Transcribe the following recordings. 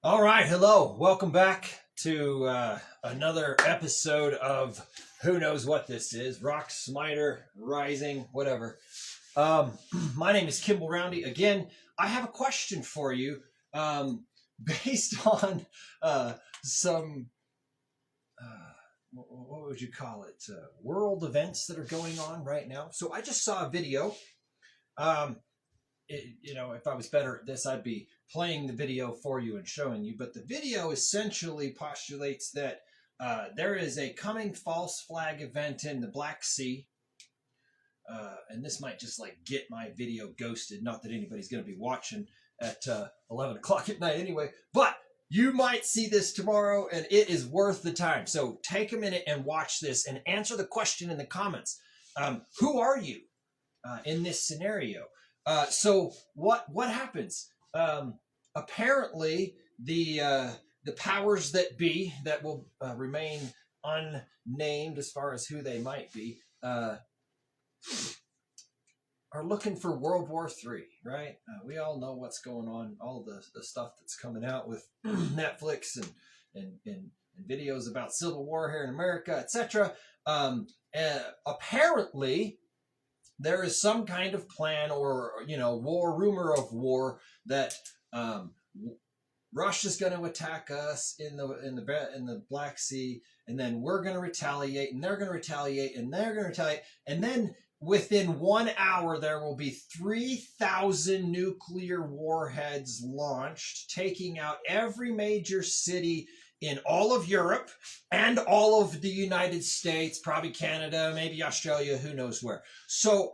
All right, hello. Welcome back to another episode of who knows what this is, Rock Smiter Rising, whatever. Um, my name is Kimball Roundy. Again, I have a question for you based on some, what would you call it, world events that are going on right now. So I just saw a video. Um, if I was better at this, I'd be playing the video for you and showing you. But the video essentially postulates that there is a coming false flag event in the Black Sea. And this might just like get my video ghosted. Not that anybody's going to be watching at 11 o'clock at night anyway. But you might see this tomorrow and it is worth the time. So take a minute and watch this and answer the question in the comments. Who are you in this scenario? So what happens? Apparently, the powers that be that will remain unnamed as far as who they might be are looking for World War III, right? We all know what's going on, all the stuff that's coming out with Netflix and videos about Civil War here in America, etc. Apparently, there is some kind of plan or war, rumor of war that Russia's going to attack us in the Black Sea, and then we're going to retaliate, and they're going to retaliate, and they're going to retaliate, and then within 1 hour there will be 3,000 nuclear warheads launched, taking out every major city in all of Europe and all of the United States, probably Canada, maybe Australia, who knows where. So,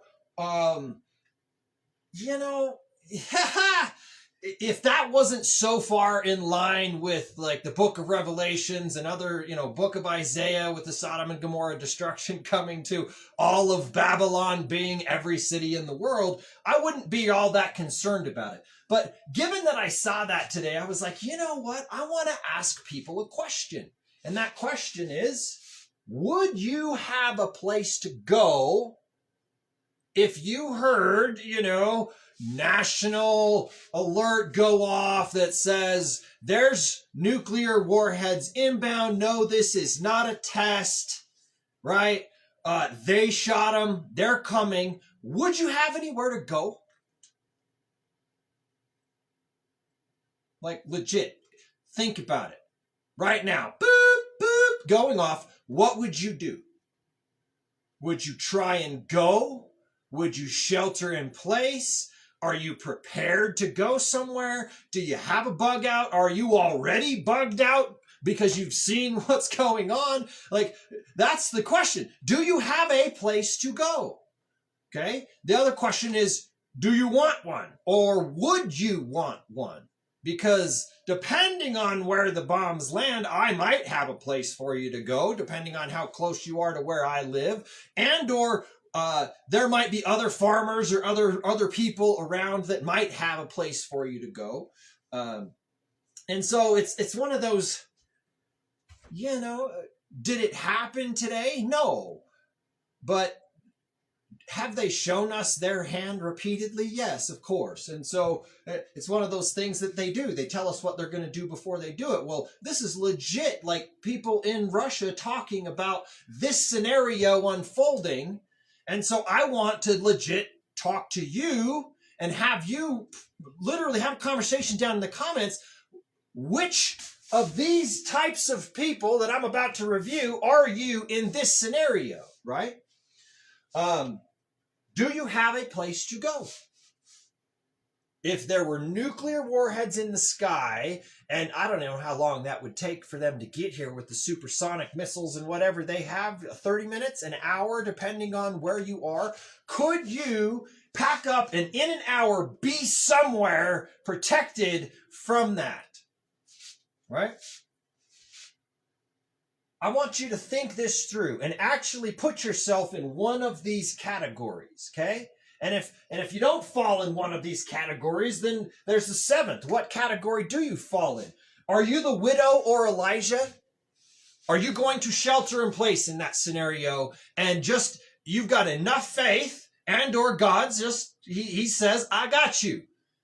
if that wasn't so far in line with like the book of Revelations and other, book of Isaiah with the Sodom and Gomorrah destruction coming to all of Babylon being every city in the world, I wouldn't be all that concerned about it. But given that I saw that today, I was like, you know what? I want to ask people a question. And that question is, would you have a place to go if you heard, national alert go off that says there's nuclear warheads inbound? No, this is not a test, right? They shot them. They're coming. Would you have anywhere to go? Like legit, think about it. Right now, boop, boop, going off. What would you do? Would you try and go? Would you shelter in place? Are you prepared to go somewhere? Do you have a bug out? Are you already bugged out because you've seen what's going on? Like, that's the question. Do you have a place to go? Okay. The other question is, do you want one? Or would you want one? Because depending on where the bombs land, I might have a place for you to go, depending on how close you are to where I live, and or there might be other farmers or other people around that might have a place for you to go. And so it's one of those, did it happen today? No. But have they shown us their hand repeatedly? Yes, of course. And so it's one of those things that they do. They tell us what they're going to do before they do it. Well, this is legit, like people in Russia talking about this scenario unfolding. And so I want to legit talk to you and have you literally have a conversation down in the comments. Which of these types of people that I'm about to review are you in this scenario, right? Do you have a place to go? If there were nuclear warheads in the sky, and I don't know how long that would take for them to get here with the supersonic missiles and whatever they have, 30 minutes, an hour, depending on where you are, could you pack up and in an hour be somewhere protected from that? Right? I want you to think this through and actually put yourself in one of these categories, okay? And if you don't fall in one of these categories, then there's the seventh. What category do you fall in? Are you the widow or Elijah? Are you going to shelter in place in that scenario and just you've got enough faith and or God just he says, I got you.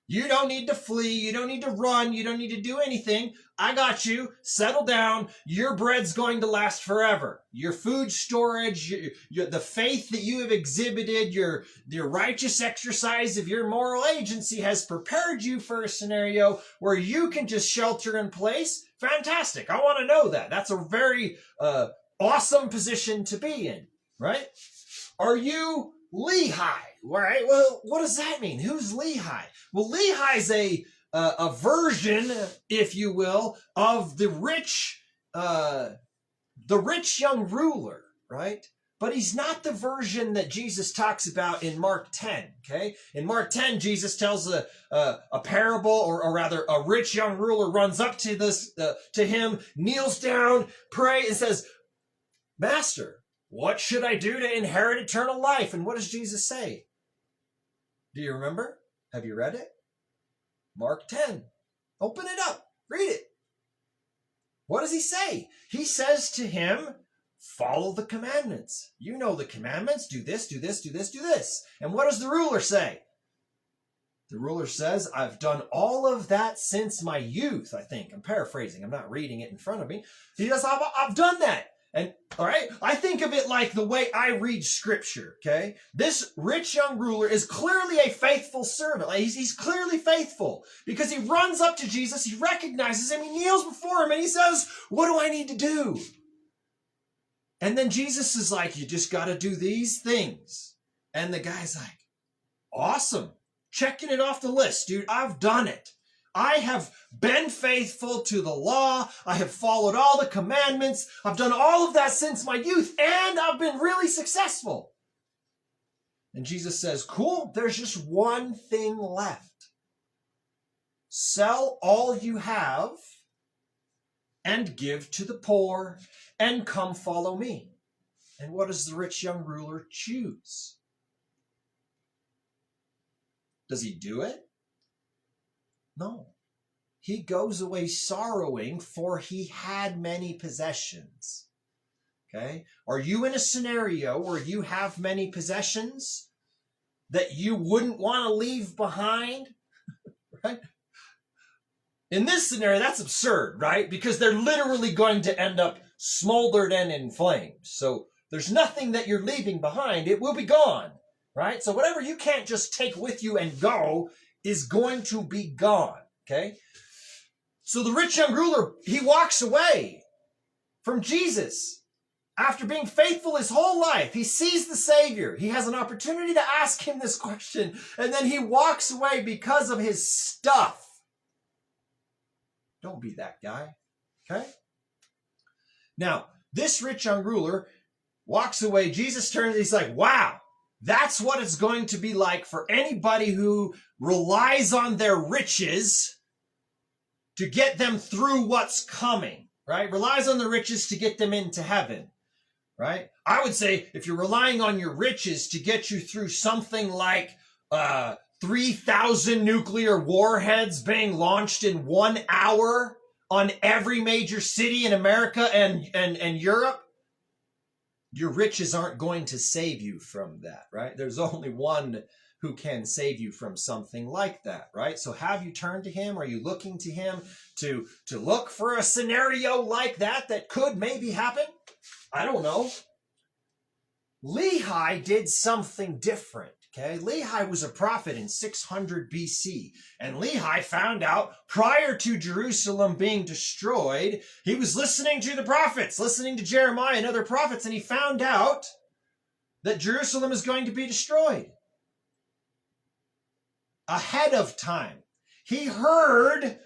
You don't need to flee. You don't need to run. You don't need to do anything. I got you. Settle down. Your bread's going to last forever. Your food storage, the faith that you have exhibited, your righteous exercise of your moral agency has prepared you for a scenario where you can just shelter in place. Fantastic. I want to know that. That's a very awesome position to be in, right? Are you Lehi? Right? Well, what does that mean? Who's Lehi? Well, Lehi's a version, if you will, of the rich young ruler, right? But he's not the version that Jesus talks about in Mark 10, okay? In Mark 10, Jesus tells a parable, or rather, a rich young ruler runs up to him, kneels down, prays, and says, Master, what should I do to inherit eternal life? And what does Jesus say? Do you remember? Have you read it? Mark 10. Open it up. Read it. What does he say? He says to him, follow the commandments. You know the commandments. Do this, do this, do this, do this. And what does the ruler say? The ruler says, I've done all of that since my youth, I think. I'm paraphrasing. I'm not reading it in front of me. He says, I've done that. And, all right, I think of it like the way I read scripture, okay? This rich young ruler is clearly a faithful servant. Like he's clearly faithful because he runs up to Jesus, he recognizes him, he kneels before him, and he says, what do I need to do? And then Jesus is like, you just got to do these things. And the guy's like, awesome. Checking it off the list, dude. I've done it. I have been faithful to the law. I have followed all the commandments. I've done all of that since my youth, and I've been really successful. And Jesus says, cool, there's just one thing left. Sell all you have and give to the poor, and come follow me. And what does the rich young ruler choose? Does he do it? No. He goes away sorrowing, for he had many possessions. Okay? Are you in a scenario where you have many possessions that you wouldn't want to leave behind? Right? In this scenario, that's absurd, right? Because they're literally going to end up smoldered and in flames. So there's nothing that you're leaving behind. It will be gone, right? So whatever you can't just take with you and go is going to be gone, okay? So the rich young ruler, he walks away from Jesus after being faithful his whole life. He sees the Savior. He has an opportunity to ask him this question, and then he walks away because of his stuff. Don't be that guy, okay? Now, this rich young ruler walks away. Jesus turns, he's like, wow, that's what it's going to be like for anybody who relies on their riches to get them through what's coming, right? Relies on the riches to get them into heaven, right? I would say if you're relying on your riches to get you through something like 3,000 nuclear warheads being launched in 1 hour on every major city in America and Europe, your riches aren't going to save you from that, right? There's only one who can save you from something like that, right? So have you turned to him? Are you looking to him to look for a scenario like that could maybe happen? I don't know. Lehi did something different, okay? Lehi was a prophet in 600 BC, and Lehi found out prior to Jerusalem being destroyed, he was listening to the prophets, listening to Jeremiah and other prophets, and he found out that Jerusalem is going to be destroyed. Ahead of time. He heard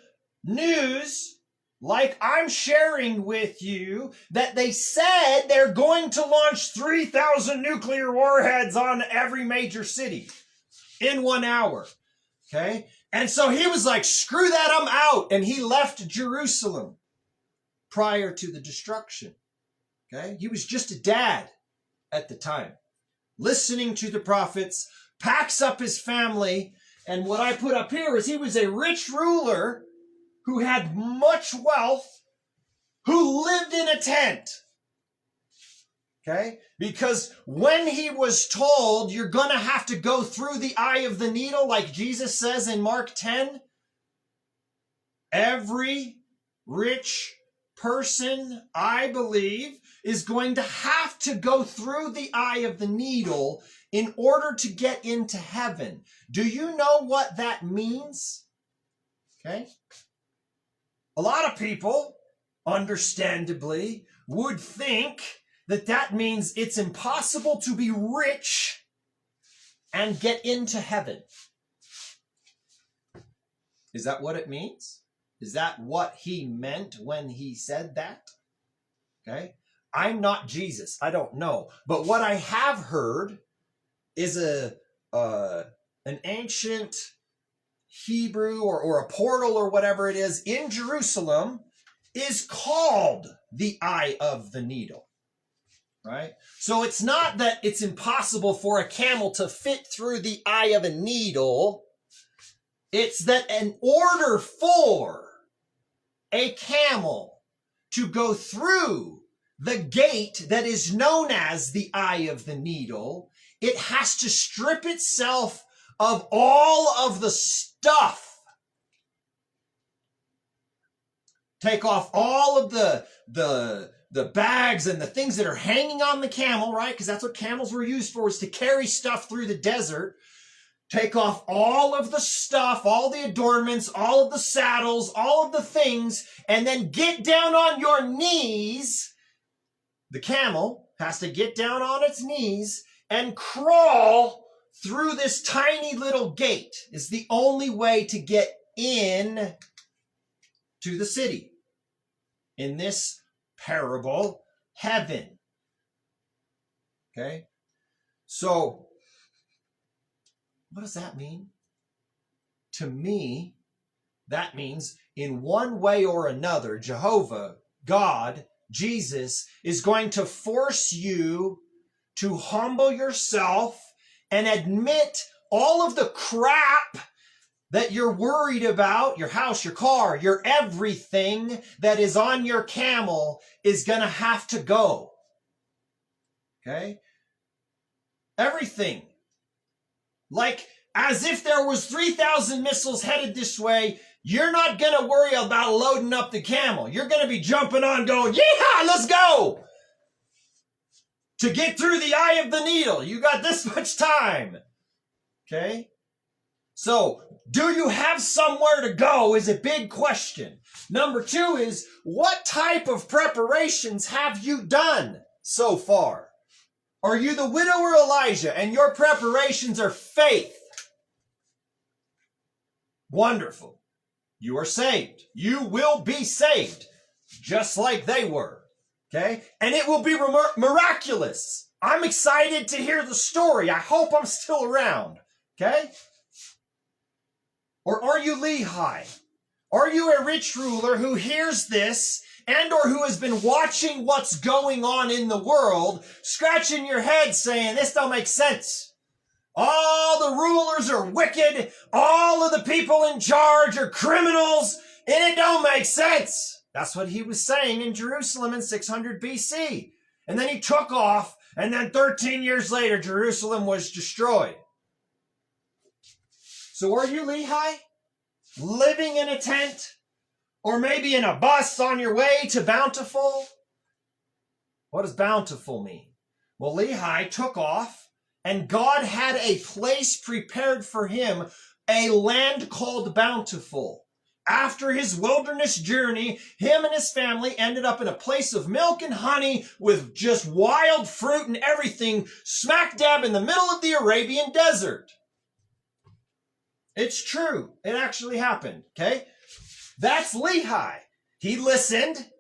news like I'm sharing with you that they said they're going to launch 3,000 nuclear warheads on every major city in 1 hour. Okay? And so he was like, screw that, I'm out. And he left Jerusalem prior to the destruction. Okay? He was just a dad at the time, listening to the prophets, packs up his family. And what I put up here is he was a rich ruler who had much wealth, who lived in a tent. Okay? Because when he was told you're going to have to go through the eye of the needle, like Jesus says in Mark 10, every rich person, I believe, is going to have to go through the eye of the needle in order to get into heaven. Do you know what that means? Okay? A lot of people, understandably, would think that that means it's impossible to be rich and get into heaven. Is that what it means? Is that what he meant when he said that? Okay. I'm not Jesus. I don't know. But what I have heard is an ancient Hebrew or a portal or whatever it is in Jerusalem is called the eye of the needle. Right? So it's not that it's impossible for a camel to fit through the eye of a needle. It's that in order for a camel to go through the gate that is known as the eye of the needle, it has to strip itself of all of the stuff. Take off all of the bags and the things that are hanging on the camel, right? Because that's what camels were used for, was to carry stuff through the desert. Take off all of the stuff, all the adornments, all of the saddles, all of the things, and then get down on your knees. The camel has to get down on its knees and crawl through this tiny little gate. It's the only way to get in to the city. In this parable, heaven. Okay? So, what does that mean? To me, that means in one way or another, Jehovah, God, Jesus, is going to force you to humble yourself and admit all of the crap that you're worried about, your house, your car, your everything that is on your camel is going to have to go. Okay? Everything. Like, as if there was 3,000 missiles headed this way, you're not going to worry about loading up the camel. You're going to be jumping on going, yeehaw, let's go! To get through the eye of the needle, you got this much time. Okay? So, do you have somewhere to go is a big question. Number 2 is, what type of preparations have you done so far? Are you the widower Elijah and your preparations are faith? Wonderful. You are saved. You will be saved, just like they were. Okay? And it will be miraculous. I'm excited to hear the story. I hope I'm still around. Okay? Or are you Lehi? Are you a rich ruler who hears this and or who has been watching what's going on in the world, scratching your head saying, this don't make sense. All the rulers are wicked. All of the people in charge are criminals, and it don't make sense. That's what he was saying in Jerusalem in 600 BC. And then he took off, and then 13 years later, Jerusalem was destroyed. So are you Lehi? Living in a tent? Or maybe in a bus on your way to Bountiful? What does Bountiful mean? Well, Lehi took off, and God had a place prepared for him, a land called Bountiful. After his wilderness journey, him and his family ended up in a place of milk and honey with just wild fruit and everything, smack dab in the middle of the Arabian desert. It's true. It actually happened, okay? That's Lehi. He listened.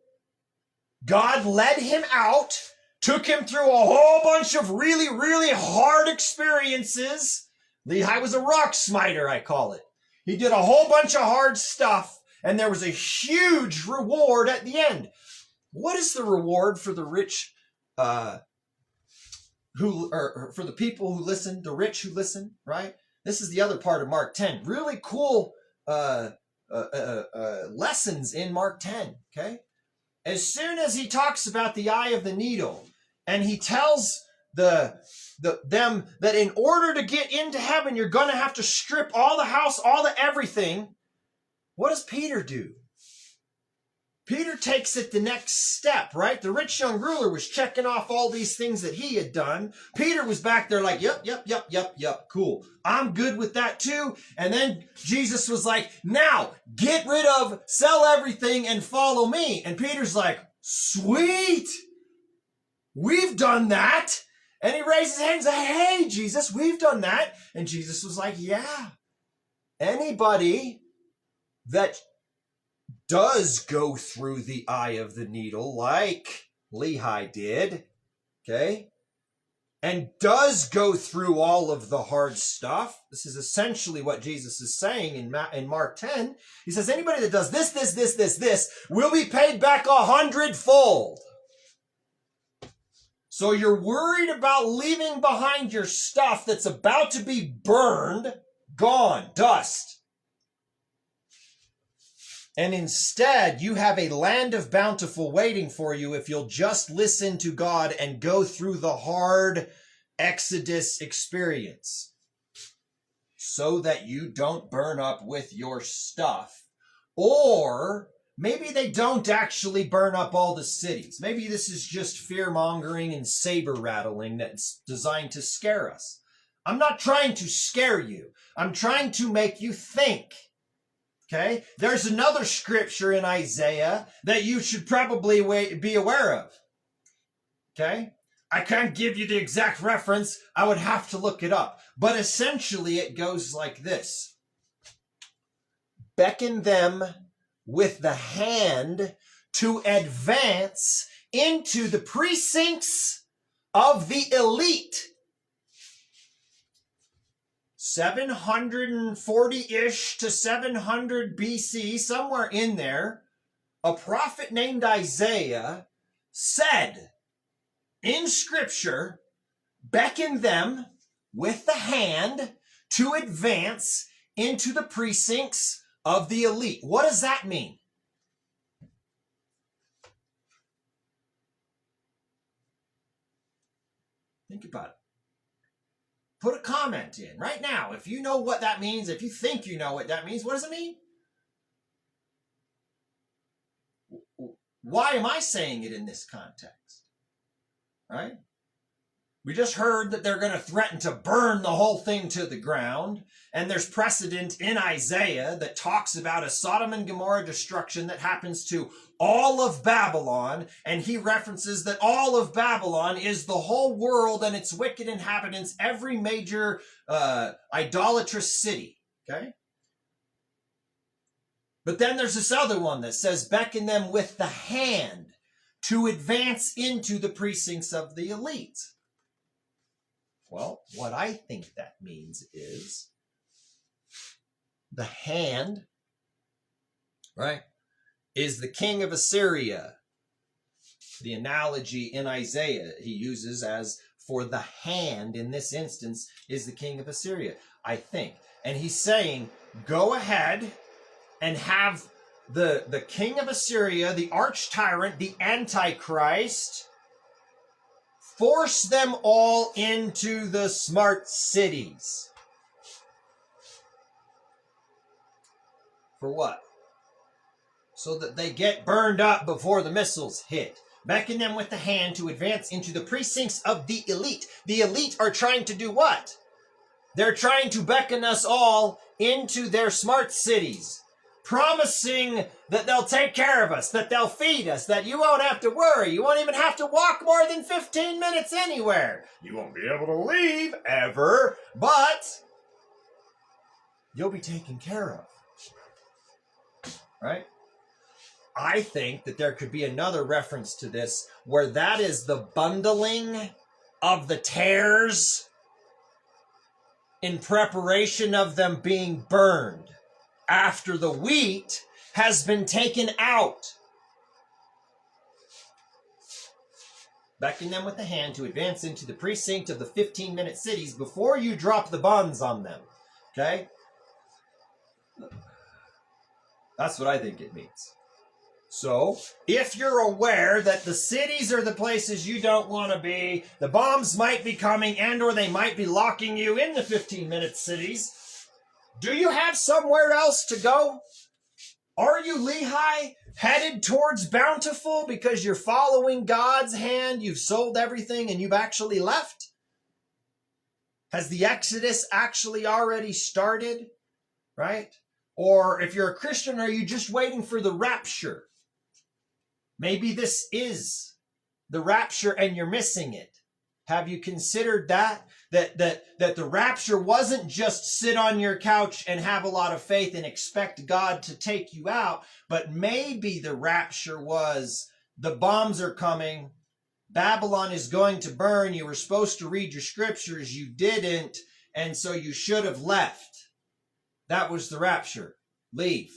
God led him out, took him through a whole bunch of really, really hard experiences. Lehi was a rock smiter, I call it. He did a whole bunch of hard stuff, and there was a huge reward at the end. What is the reward for the rich, for the people who listen, the rich who listen, right? This is the other part of Mark 10. Really cool lessons in Mark 10, okay? As soon as he talks about the eye of the needle, And he tells them that in order to get into heaven, you're going to have to strip all the house, all the everything. What does Peter do? Peter takes it the next step, right? The rich young ruler was checking off all these things that he had done. Peter was back there like, yep, cool. I'm good with that too. And then Jesus was like, now get rid of, sell everything and follow me. And Peter's like, sweet, we've done that. And he raises his hands and says, hey, Jesus, we've done that. And Jesus was like, yeah, anybody that does go through the eye of the needle like Lehi did, okay, and does go through all of the hard stuff. This is essentially what Jesus is saying in Mark 10. He says, anybody that does this will be paid back 100-fold. So you're worried about leaving behind your stuff that's about to be burned, gone, dust. And instead, you have a land of bountiful waiting for you if you'll just listen to God and go through the hard Exodus experience so that you don't burn up with your stuff. Or maybe they don't actually burn up all the cities. Maybe this is just fear-mongering and saber-rattling that's designed to scare us. I'm not trying to scare you. I'm trying to make you think. Okay, there's another scripture in Isaiah that you should probably be aware of. Okay, I can't give you the exact reference. I would have to look it up. But essentially it goes like this. Beckon them with the hand to advance into the precincts of the elite. 740-ish to 700 BC, somewhere in there, a prophet named Isaiah said in Scripture, beckon them with the hand to advance into the precincts of the elite. What does that mean? Think about it. Put a comment in right now. If you know what that means, if you think you know what that means, what does it mean? Why am I saying it in this context? Right? We just heard that they're going to threaten to burn the whole thing to the ground. And there's precedent in Isaiah that talks about a Sodom and Gomorrah destruction that happens to all of Babylon. And he references that all of Babylon is the whole world and its wicked inhabitants, every major idolatrous city. Okay? But then there's this other one that says, beckon them with the hand to advance into the precincts of the elite. Well, what I think that means is the hand, right, is the king of Assyria. The analogy in Isaiah he uses as for the hand in this instance is the king of Assyria, I think. And he's saying, go ahead and have the king of Assyria, the arch tyrant, the Antichrist, force them all into the smart cities. For what? So that they get burned up before the missiles hit. Beckon them with the hand to advance into the precincts of the elite. The elite are trying to do what? They're trying to beckon us all into their smart cities, promising that they'll take care of us, that they'll feed us, that you won't have to worry. You won't even have to walk more than 15 minutes anywhere. You won't be able to leave ever, but you'll be taken care of. Right? I think that there could be another reference to this where that is the bundling of the tares in preparation of them being burned after the wheat has been taken out. Beckon them with the hand to advance into the precinct of the 15-minute cities before you drop the buns on them. Okay? That's what I think it means. So, if you're aware that the cities are the places you don't want to be, the bombs might be coming and or they might be locking you in the 15-minute cities, do you have somewhere else to go? Are you, Lehi, headed towards Bountiful because you're following God's hand, you've sold everything and you've actually left? Has the Exodus actually already started, right? Or if you're a Christian, are you just waiting for the rapture? Maybe this is the rapture and you're missing it. Have you considered that? That the rapture wasn't just sit on your couch and have a lot of faith and expect God to take you out, but maybe the rapture was the bombs are coming, Babylon is going to burn, you were supposed to read your scriptures, you didn't, and so you should have left. That was the rapture. Leave.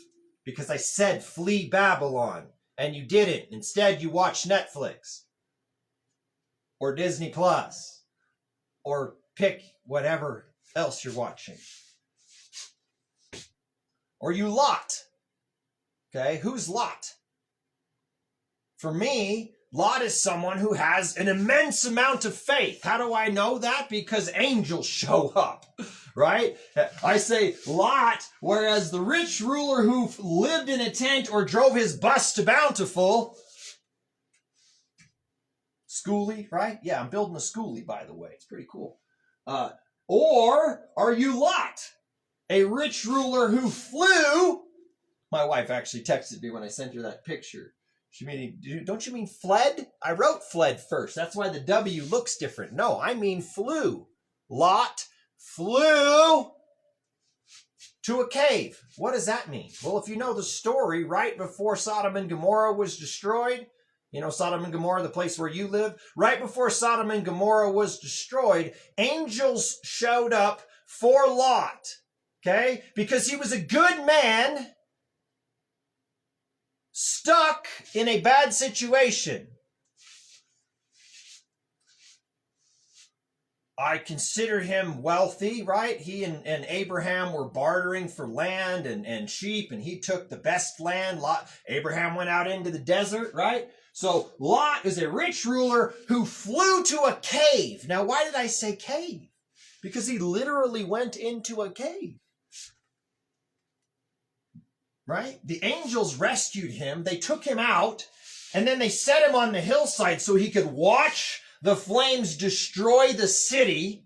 Because I said flee Babylon. And you didn't. Instead, you watched Netflix or Disney Plus or pick whatever else you're watching. Or you Lot. Okay, who's Lot? For me, Lot is someone who has an immense amount of faith. How do I know that? Because angels show up, right? I say Lot, whereas the rich ruler who lived in a tent or drove his bus to Bountiful, schoolie, right? Yeah, I'm building a schoolie, by the way. It's pretty cool. Or are you Lot, a rich ruler who flew? My wife actually texted me when I sent her that picture. She mean, don't you mean fled? I wrote fled first. That's why the W looks different. No, I mean flew. Lot flew to a cave. What does that mean? Well, if you know the story, right before Sodom and Gomorrah was destroyed, you know Sodom and Gomorrah, the place where you live, right before Sodom and Gomorrah was destroyed, angels showed up for Lot, okay? Because he was a good man, stuck in a bad situation. I consider him wealthy, right? He and Abraham were bartering for land and sheep, and he took the best land. Abraham went out into the desert, right? So Lot is a rich ruler who flew to a cave. Now, why did I say cave? Because he literally went into a cave. Right? The angels rescued him. They took him out, and then they set him on the hillside so he could watch the flames destroy the city.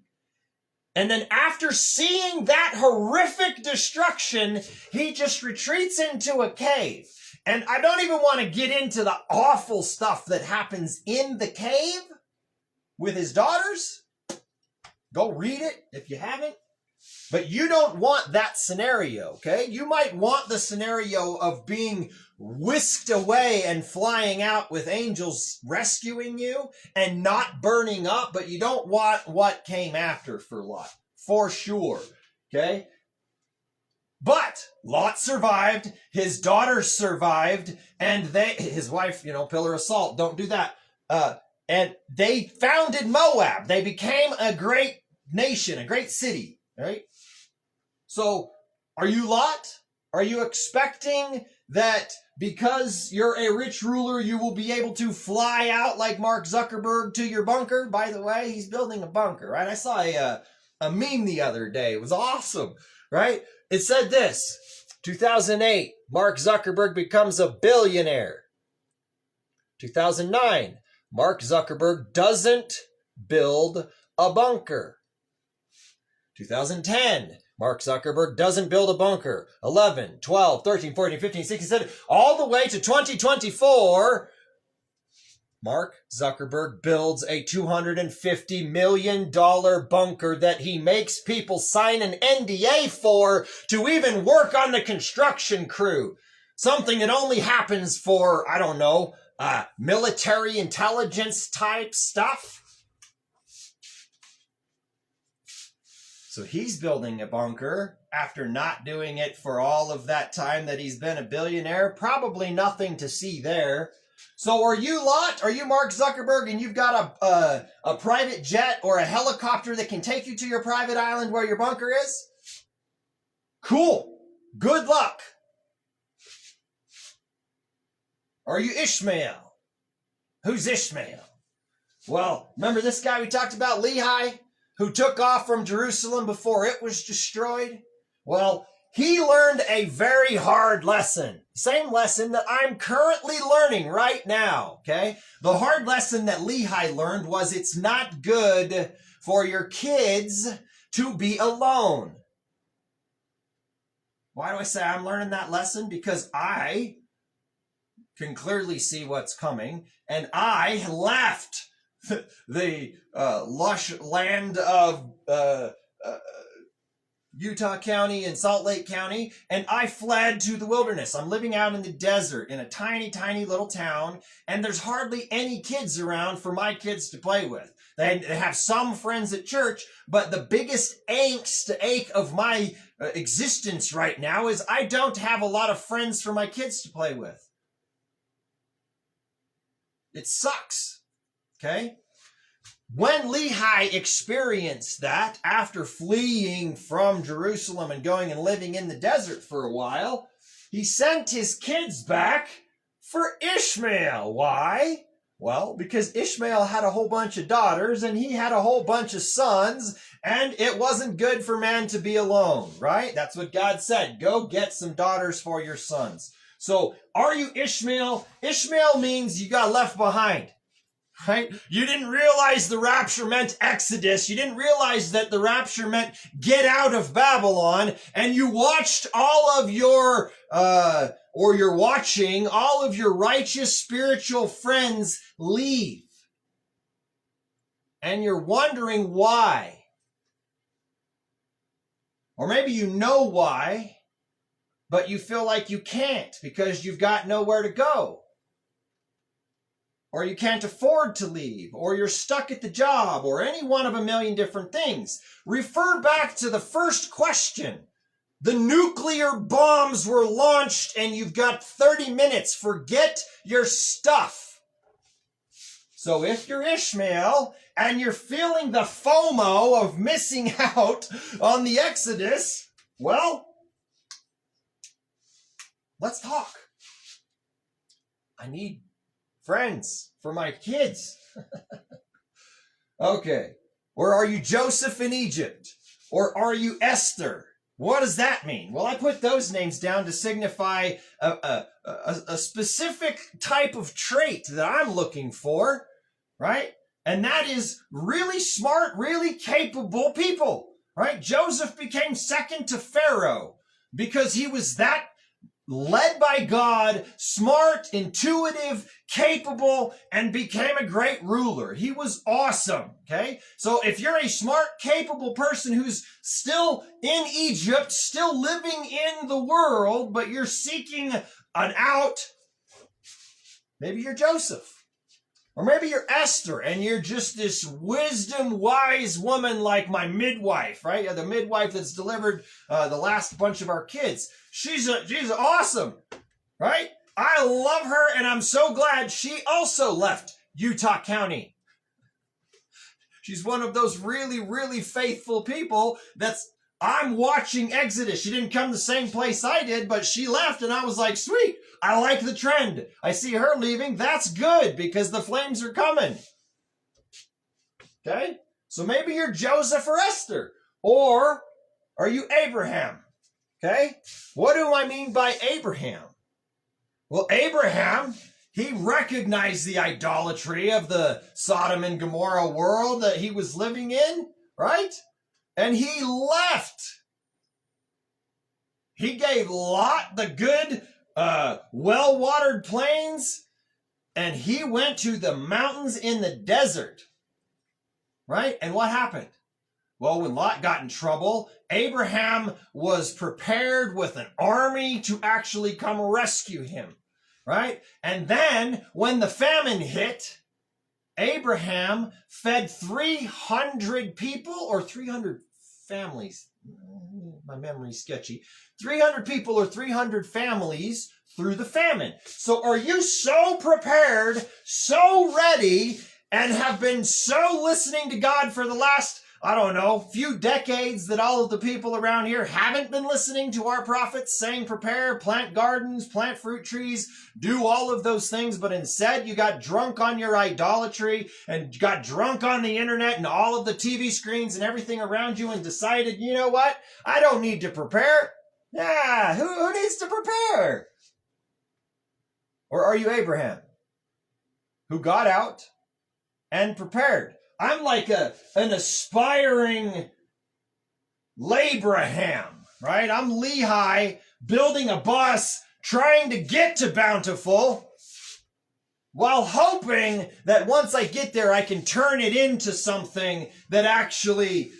And then after seeing that horrific destruction, he just retreats into a cave. And I don't even want to get into the awful stuff that happens in the cave with his daughters. Go read it if you haven't. But you don't want that scenario, okay? You might want the scenario of being whisked away and flying out with angels rescuing you and not burning up, but you don't want what came after for Lot, for sure, okay? But Lot survived, his daughters survived, and his wife, pillar of salt, don't do that. And they founded Moab. They became a great nation, a great city. Right? So, are you Lot? Are you expecting that because you're a rich ruler, you will be able to fly out like Mark Zuckerberg to your bunker? By the way, he's building a bunker, right? I saw a meme the other day. It was awesome, right? It said this, 2008, Mark Zuckerberg becomes a billionaire. 2009, Mark Zuckerberg doesn't build a bunker. 2010, Mark Zuckerberg doesn't build a bunker. 11, 12, 13, 14, 15, 16, 17, all the way to 2024, Mark Zuckerberg builds a $250 million bunker that he makes people sign an NDA for to even work on the construction crew. Something that only happens for, I don't know, military intelligence type stuff. So he's building a bunker after not doing it for all of that time that he's been a billionaire. Probably nothing to see there. So are you Lot? Are you Mark Zuckerberg and you've got a private jet or a helicopter that can take you to your private island where your bunker is? Cool. Good luck. Are you Ishmael? Who's Ishmael? Well, remember this guy we talked about, Lehi, who took off from Jerusalem before it was destroyed? Well, he learned a very hard lesson. Same lesson that I'm currently learning right now, okay? The hard lesson that Lehi learned was it's not good for your kids to be alone. Why do I say I'm learning that lesson? Because I can clearly see what's coming, and I left the lush land of Utah County and Salt Lake County, and I fled to the wilderness. I'm living out in the desert in a tiny, tiny little town, and there's hardly any kids around for my kids to play with. They have some friends at church, but the biggest ache of my existence right now is I don't have a lot of friends for my kids to play with. It sucks, okay? When Lehi experienced that after fleeing from Jerusalem and going and living in the desert for a while, he sent his kids back for Ishmael. Why? Well, because Ishmael had a whole bunch of daughters and he had a whole bunch of sons, and it wasn't good for man to be alone, right? That's what God said. Go get some daughters for your sons. So, are you Ishmael? Ishmael means you got left behind. Right? You didn't realize the rapture meant Exodus. You didn't realize that the rapture meant get out of Babylon. And you watched all of your, or you're watching all of your righteous spiritual friends leave. And you're wondering why. Or maybe you know why, but you feel like you can't because you've got nowhere to go. Or you can't afford to leave, or you're stuck at the job, or any one of a million different things. Refer back to the first question. The nuclear bombs were launched and you've got 30 minutes. Forget your stuff. So if you're Ishmael and you're feeling the FOMO of missing out on the Exodus, well, let's talk. I need friends for my kids. Okay. Or are you Joseph in Egypt? Or are you Esther? What does that mean? Well, I put those names down to signify a specific type of trait that I'm looking for, right? And that is really smart, really capable people, right? Joseph became second to Pharaoh because he was that led by God, smart, intuitive, capable, and became a great ruler. He was awesome, okay? So if you're a smart, capable person who's still in Egypt, still living in the world, but you're seeking an out, maybe you're Joseph. Or maybe you're Esther, and you're just this wisdom, wise woman like my midwife, right? The midwife that's delivered the last bunch of our kids. She's awesome, right? I love her, and I'm so glad she also left Utah County. She's one of those really, really faithful people I'm watching Exodus. She didn't come the same place I did, but she left, and I was like, sweet, I like the trend. I see her leaving. That's good, because the flames are coming. Okay? So maybe you're Joseph or Esther. Or are you Abraham? Okay? What do I mean by Abraham? Well, Abraham, he recognized the idolatry of the Sodom and Gomorrah world that he was living in, right? And he left. He gave Lot the good, well-watered plains, and he went to the mountains in the desert, right? And what happened? Well, when Lot got in trouble, Abraham was prepared with an army to actually come rescue him, right? And then when the famine hit, Abraham fed 300 people or 300 families. My memory's sketchy. 300 people or 300 families through the famine. So are you so prepared, so ready, and have been so listening to God for the last I don't know, few decades that all of the people around here haven't been listening to our prophets saying prepare, plant gardens, plant fruit trees, do all of those things, but instead you got drunk on your idolatry and got drunk on the internet and all of the TV screens and everything around you and decided, you know what? I don't need to prepare. Yeah, who needs to prepare? Or are you Abraham, who got out and prepared? I'm like an aspiring Labraham, right? I'm Lehi building a bus, trying to get to Bountiful, while hoping that once I get there, I can turn it into something that actually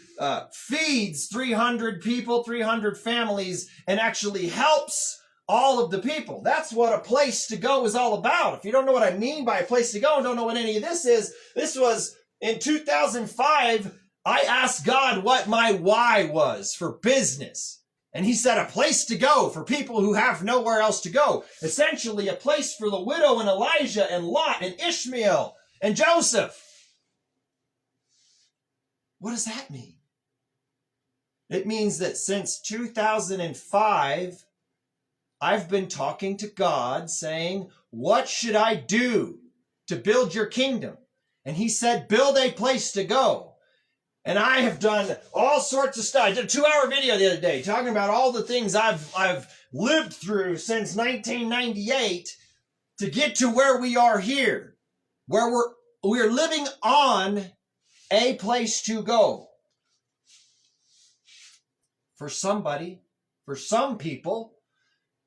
feeds 300 people, 300 families, and actually helps all of the people. That's what a place to go is all about. If you don't know what I mean by a place to go and don't know what any of this is, this was in 2005, I asked God what my why was for business. And he said a place to go for people who have nowhere else to go. Essentially a place for the widow and Elijah and Lot and Ishmael and Joseph. What does that mean? It means that since 2005, I've been talking to God saying, what should I do to build your kingdom? And he said, build a place to go. And I have done all sorts of stuff. I did a 2-hour video the other day talking about all the things I've lived through since 1998 to get to where we are here, where we're living on a place to go. For somebody, for some people.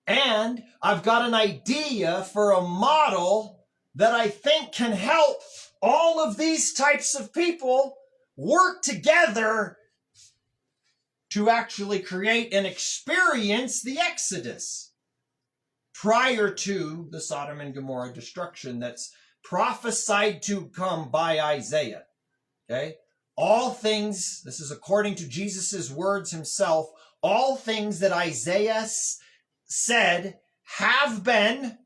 And I've got an idea for a model that I think can help all of these types of people work together to actually create and experience the Exodus prior to the Sodom and Gomorrah destruction that's prophesied to come by Isaiah. Okay? All things, this is according to Jesus' words himself, all things that Isaiah said have been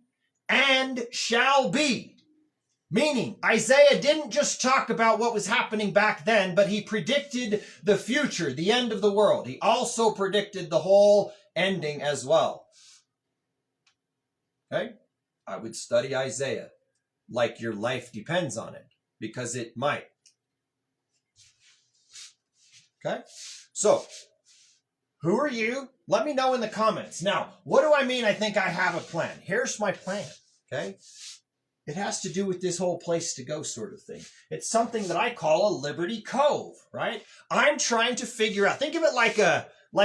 and shall be. Meaning, Isaiah didn't just talk about what was happening back then, but he predicted the future, the end of the world. He also predicted the whole ending as well. Okay? I would study Isaiah like your life depends on it, because it might. Okay? So, who are you? Let me know in the comments. Now, what do I mean I think I have a plan? Here's my plan, okay? It has to do with this whole place to go sort of thing. It's something that I call a Liberty Cove, right? I'm trying to figure out, think of it like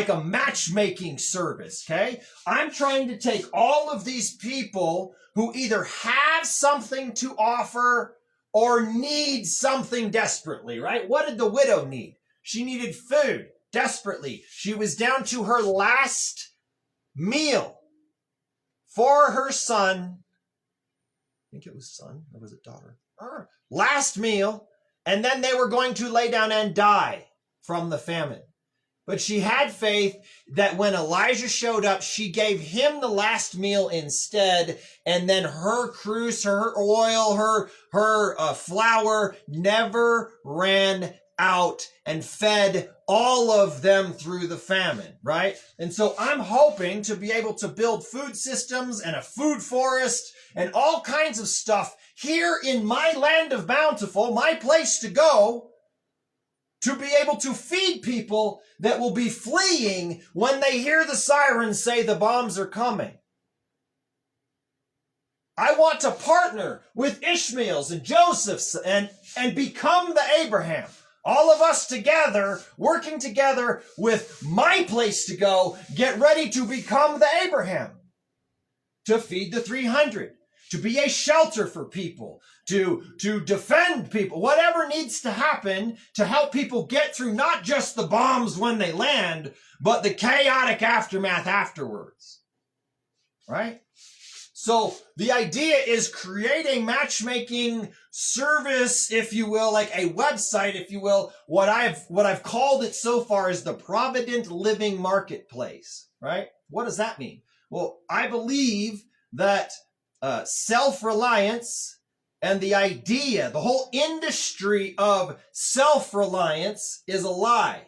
a matchmaking service, okay? I'm trying to take all of these people who either have something to offer or need something desperately, right? What did the widow need? She needed food desperately. She was down to her last meal for her son. I think it was son, or was it daughter? Last meal, and then they were going to lay down and die from the famine. But she had faith that when Elijah showed up, she gave him the last meal instead, and then her cruse, her oil, her flour never ran out and fed all of them through the famine, right? And so I'm hoping to be able to build food systems and a food forest and all kinds of stuff here in my land of Bountiful, my place to go, to be able to feed people that will be fleeing when they hear the sirens say the bombs are coming. I want to partner with Ishmael's and Joseph's and become the Abraham. All of us together, working together with my place to go, get ready to become the Abraham. To feed the 300. To be a shelter for people. To defend people. Whatever needs to happen to help people get through not just the bombs when they land, but the chaotic aftermath afterwards. Right? So the idea is create a matchmaking service, if you will, like a website, if you will. What I've called it so far is the Provident Living Marketplace, right? What does that mean? Well, I believe that self-reliance And the idea, the whole industry of self-reliance is a lie.